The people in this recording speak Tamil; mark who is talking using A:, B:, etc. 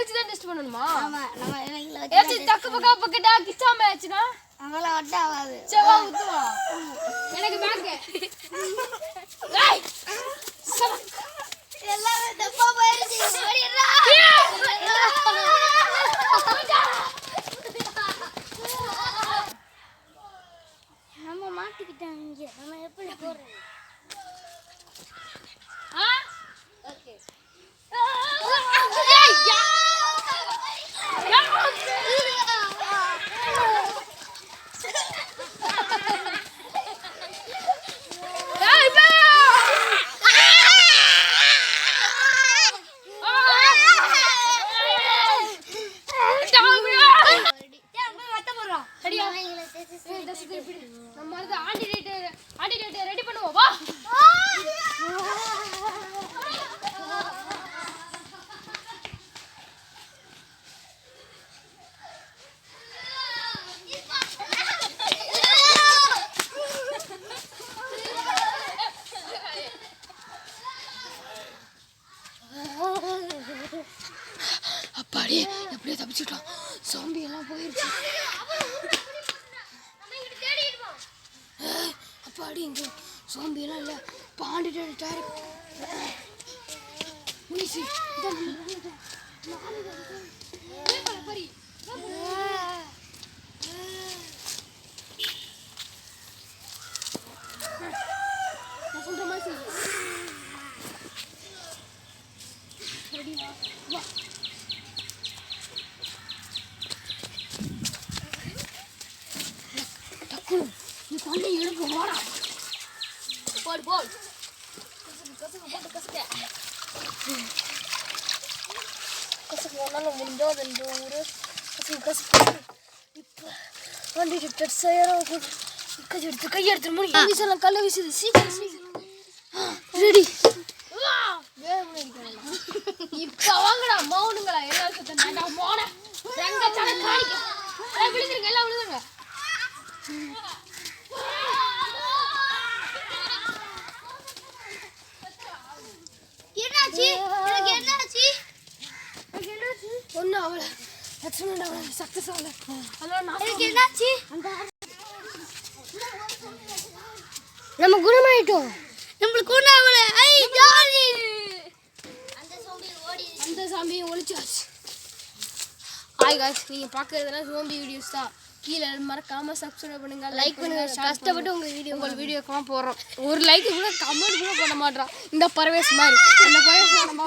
A: வச்சு தான் டெஸ்ட் பண்ணணுமா?
B: ஆமா நம்ம இவங்கள வச்சு
A: ஏச்சி தக்க பக்கா பக்கடா கிச்சாம ஆச்சுனா
B: அவள வட்ட ஆகாது.
A: செவா ஊத்துவா. எனக்கு பேக். டேய்.
B: எல்லாமே தப்பா போயிடுச்சு. ஓடிடா. நம்ம மாட்டிக்கிட்டோம் இங்க. நம்ம எப்படி போறது?
A: ஆ? ஓகே. நம்ம வந்து ஆன்டிடேட் ரெடி பண்ணுவோம் வா. அப்பாடி எப்படியே தப்பிச்சுட்டோம். சாம்பி எல்லாம் போயிருச்சு. அப்பாடி இங்க சாம்பி எல்லாம் இல்ல. பாண்டிட்டு டைரக்ட் முனிசி பரி நான் சொல்ற மாதிரி ரெடி வா. டக்குனு நீ தண்ணி எடுப்பு வாடா. போடு போடு. கசக்கு போட்டு கசக்க. கசக்கு ஒன்னால முடிஞ்சோ ரெண்டு ஊரு கசக்கு. இப்போ வண்டி டிக்கெட் செய்யறோம். கை எடுத்து முடி. வீசலாம் கல்ல வீசுது. சீக்கிரம் ரெடி. இப்ப வாங்கடா மௌனுங்களா எல்லாரும் தந்தாடா மோன ரங்க சனக்காடிக்கு விழுந்துருங்க எல்லாம் விழுந்துருங்க.
B: என்னாச்சு? எனக்கு என்னாச்சு?
A: ஒண்ணு அவள லட்சுமணன் அவள சக்சஸ் ஆகல. அதனால
B: எனக்கு என்னாச்சு? நம்ம குணமாயிட்டோம். நம்மளுக்கு குணமாகல. ஐ ஜாலி.
A: அந்த சாம்பியை ஒளிச்சாச்சு. ஹாய் गाइस, நீங்க பார்க்கிறதெல்லாம் ஜோம்பி வீடியோஸ் தான். கீழ மறக்காம சப்ஸ்கிரைப் பண்ணுங்க, லைக் பண்ணுங்க. கஷ்டப்பட்டு உங்க வீடியோக்கெல்லாம் போடுறோம். ஒரு லைக் கூட கமெண்ட் கூட பண்ண மாட்டறான். இந்த பரவேஸ் மாதிரி அந்த பரவேஸ் நம்ம